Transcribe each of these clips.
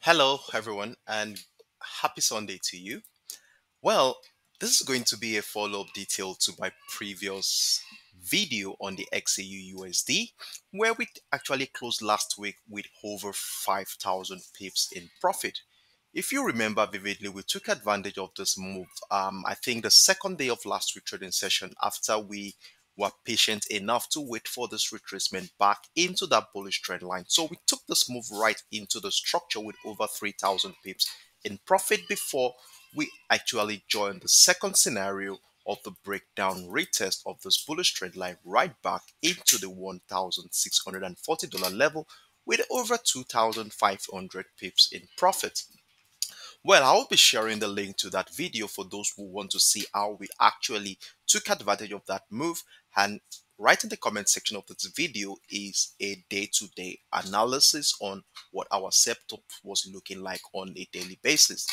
Hello, everyone, and happy Sunday to you. Well, this is going to be a follow up detail to my previous video on the XAUUSD, where we actually closed last week with over 5,000 pips in profit. If you remember vividly, we took advantage of this move. I think the second day of last week trading session, after we were patient enough to wait for this retracement back into that bullish trend line. So we took this move right into the structure with over 3,000 pips in profit before we actually joined the second scenario of the breakdown retest of this bullish trend line right back into the $1,640 level with over 2,500 pips in profit. Well, I'll be sharing the link to that video for those who want to see how we actually took advantage of that move. And right in the comment section of this video is a day-to-day analysis on what our setup was looking like on a daily basis.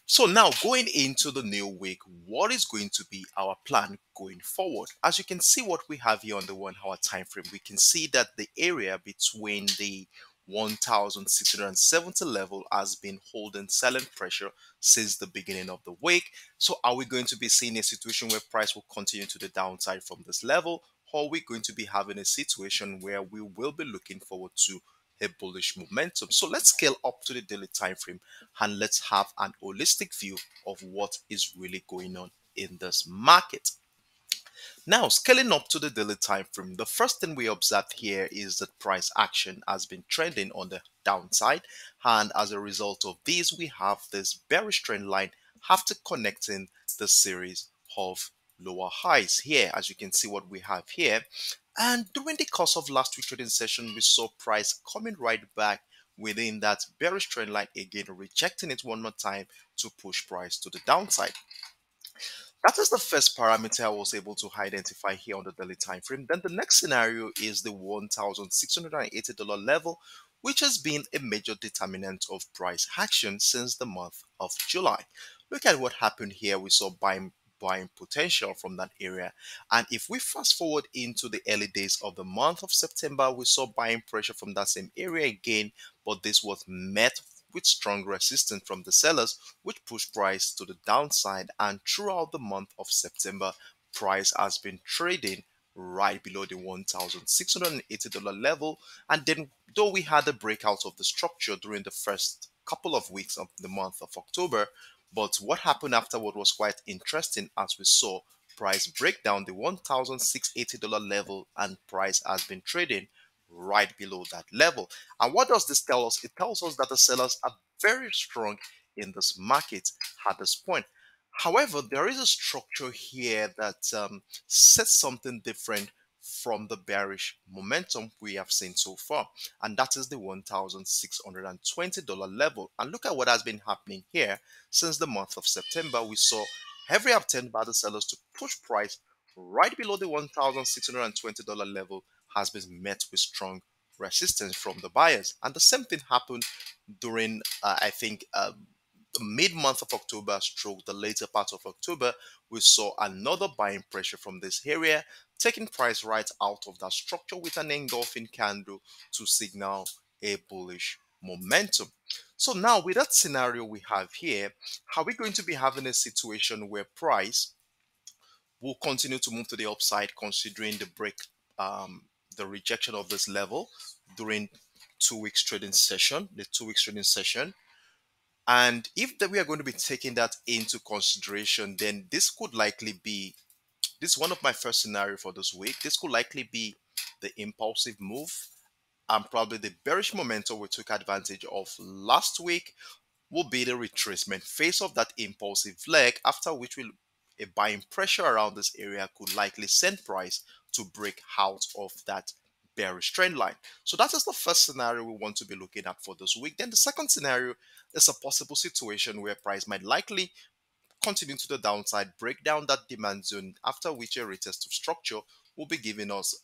So now going into the new week, what is going to be our plan going forward? As you can see what we have here on the 1 hour time frame, we can see that the area between the 1,670 level has been holding selling pressure since the beginning of the week. So are we going to be seeing a situation where price will continue to the downside from this level, or are we going to be having a situation where we will be looking forward to a bullish momentum? So let's scale up to the daily time frame and let's have an holistic view of what is really going on in this market. Now, scaling up to the daily time frame, the first thing we observed here is that price action has been trending on the downside, and as a result of this, we have this bearish trend line after connecting the series of lower highs here. As you can see what we have here, and during the course of last week's trading session, we saw price coming right back within that bearish trend line again, rejecting it one more time to push price to the downside. That is the first parameter I was able to identify here on the daily time frame. Then the next scenario is the $1,680 level, which has been a major determinant of price action since the month of July. Look at what happened here. We saw buying potential from that area. And if we fast forward into the early days of the month of September, we saw buying pressure from that same area again, but this was met with strong resistance from the sellers, which pushed price to the downside. And throughout the month of September, price has been trading right below the $1,680 level. And then, though we had a breakout of the structure during the first couple of weeks of the month of October, but what happened afterward was quite interesting as we saw price break down the $1,680 level and price has been trading right below that level. And what does this tell us? It tells us that the sellers are very strong in this market at this point. However, there is a structure here that sets something different from the bearish momentum we have seen so far, and that is the $1,620 level. And look at what has been happening here since the month of September. We saw every attempt by the sellers to push price right below the $1,620 level has been met with strong resistance from the buyers. And the same thing happened during, I think, the mid-month of October stroke the later part of October. We saw another buying pressure from this area, taking price right out of that structure with an engulfing candle to signal a bullish momentum. So now with that scenario we have here, are we going to be having a situation where price will continue to move to the upside considering the rejection of this level during 2 weeks trading session, the 2 weeks trading session? And if we are going to be taking that into consideration, then this is one of my first scenario for this week. This could likely be the impulsive move and probably the bearish momentum we took advantage of last week will be the retracement phase of that impulsive leg, after which a buying pressure around this area could likely send price to break out of that bearish trend line. So that is the first scenario we want to be looking at for this week. Then the second scenario is a possible situation where price might likely continue to the downside, break down that demand zone, after which a retest of structure will be giving us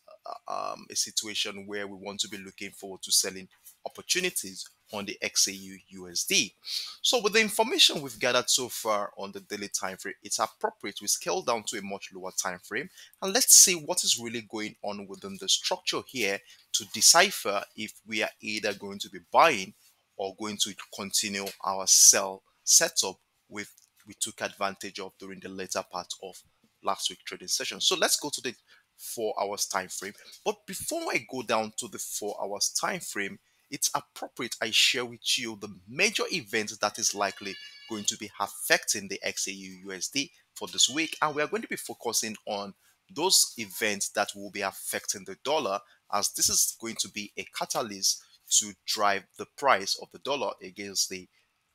a situation where we want to be looking forward to selling opportunities on the XAU USD. So with the information we've gathered so far on the daily time frame, it's appropriate we scale down to a much lower time frame and let's see what is really going on within the structure here to decipher if we are either going to be buying or going to continue our sell setup with we took advantage of during the later part of last week trading session. So let's go to the 4 hours time frame. But before I go down to the 4 hours time frame, it's appropriate I share with you the major events that is likely going to be affecting the XAUUSD for this week, and we are going to be focusing on those events that will be affecting the dollar, as this is going to be a catalyst to drive the price of the dollar against the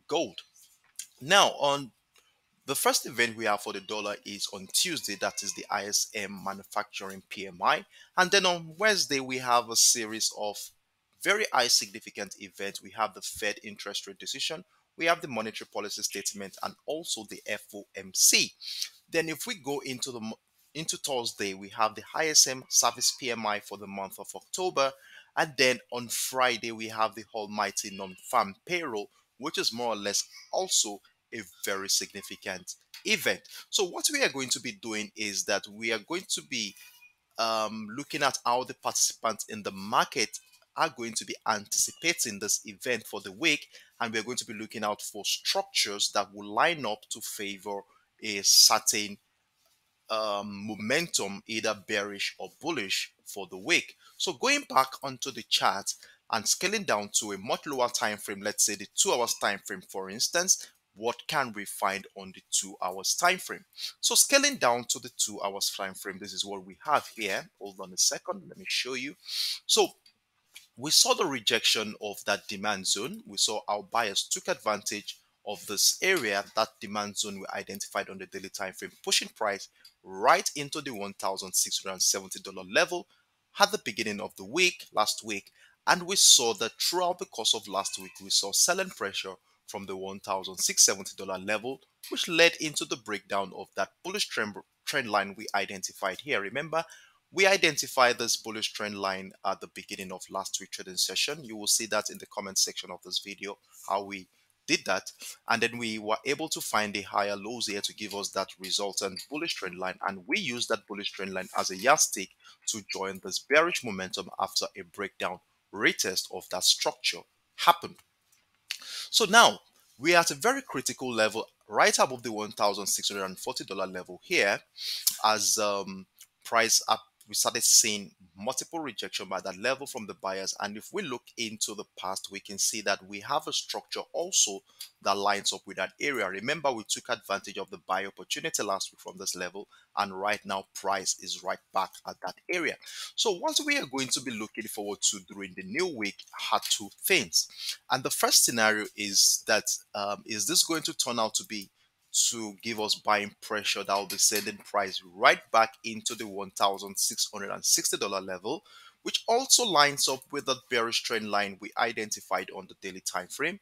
gold. Now, on the first event we have for the dollar is on Tuesday, that is the ISM manufacturing PMI. And then on Wednesday, we have a series of very high significant events. We have the Fed interest rate decision, we have the monetary policy statement, and also the FOMC. Then if we go into into Thursday, we have the ISM service PMI for the month of October. And then on Friday, we have the almighty non-farm payroll, which is more or less also a very significant event. So what we are going to be doing is that we are going to be looking at how the participants in the market are going to be anticipating this event for the week, and we're going to be looking out for structures that will line up to favor a certain momentum, either bearish or bullish for the week. So going back onto the chart and scaling down to a much lower time frame, let's say the 2 hours time frame, for instance, what can we find on the 2 hours time frame? So scaling down to the 2 hours time frame, this is what we have here. Hold on a second, let me show you. So we saw the rejection of that demand zone. We saw our buyers took advantage of this area, that demand zone we identified on the daily time frame, pushing price right into the $1,670 level at the beginning of the week, last week. And we saw that throughout the course of last week, we saw selling pressure from the $1,670 level, which led into the breakdown of that bullish trend line we identified here. Remember, we identified this bullish trend line at the beginning of last week trading session. You will see that in the comment section of this video, how we did that. And then we were able to find the higher lows here to give us that resultant bullish trend line. And we used that bullish trend line as a yardstick to join this bearish momentum after a breakdown retest of that structure happened. So now we are at a very critical level right above the $1,640 level here, as price up we started seeing multiple rejection by that level from the buyers. And if we look into the past, we can see that we have a structure also that lines up with that area. Remember, we took advantage of the buy opportunity last week from this level, and right now price is right back at that area. So what we are going to be looking forward to during the new week are two things. And the first scenario is that is this going to turn out to be to give us buying pressure that will be sending price right back into the $1,660 level, which also lines up with the bearish trend line we identified on the daily time frame,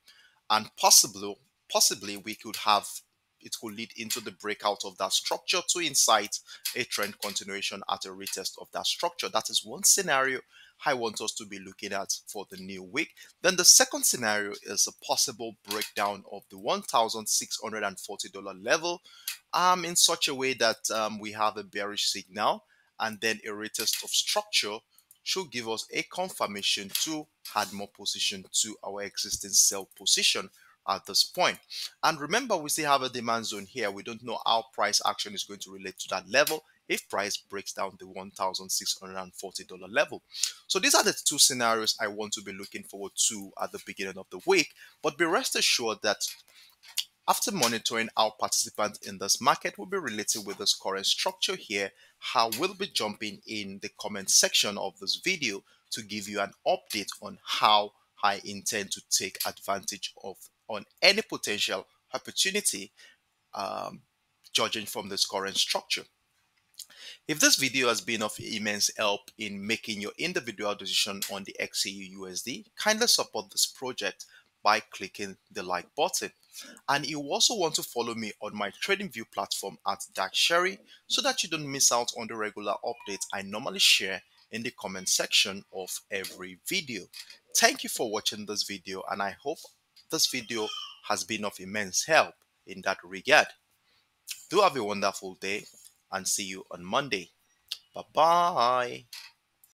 and possibly we could have it could lead into the breakout of that structure to incite a trend continuation at a retest of that structure. That is one scenario I want us to be looking at for the new week. Then the second scenario is a possible breakdown of the $1,640 level in such a way that we have a bearish signal, and then a retest of structure should give us a confirmation to add more position to our existing sell position at this point. And remember, we still have a demand zone here. We don't know how price action is going to relate to that level if price breaks down the $1,640 level. So these are the two scenarios I want to be looking forward to at the beginning of the week. But be rest assured that after monitoring how participants in this market will be related with this current structure here, I will be jumping in the comment section of this video to give you an update on how I intend to take advantage of on any potential opportunity, judging from this current structure. If this video has been of immense help in making your individual decision on the XAUUSD, kindly support this project by clicking the like button. And you also want to follow me on my TradingView platform at Dark Sherry so that you don't miss out on the regular updates I normally share in the comment section of every video. Thank you for watching this video, and I hope this video has been of immense help in that regard. Do have a wonderful day and see you on Monday. Bye bye.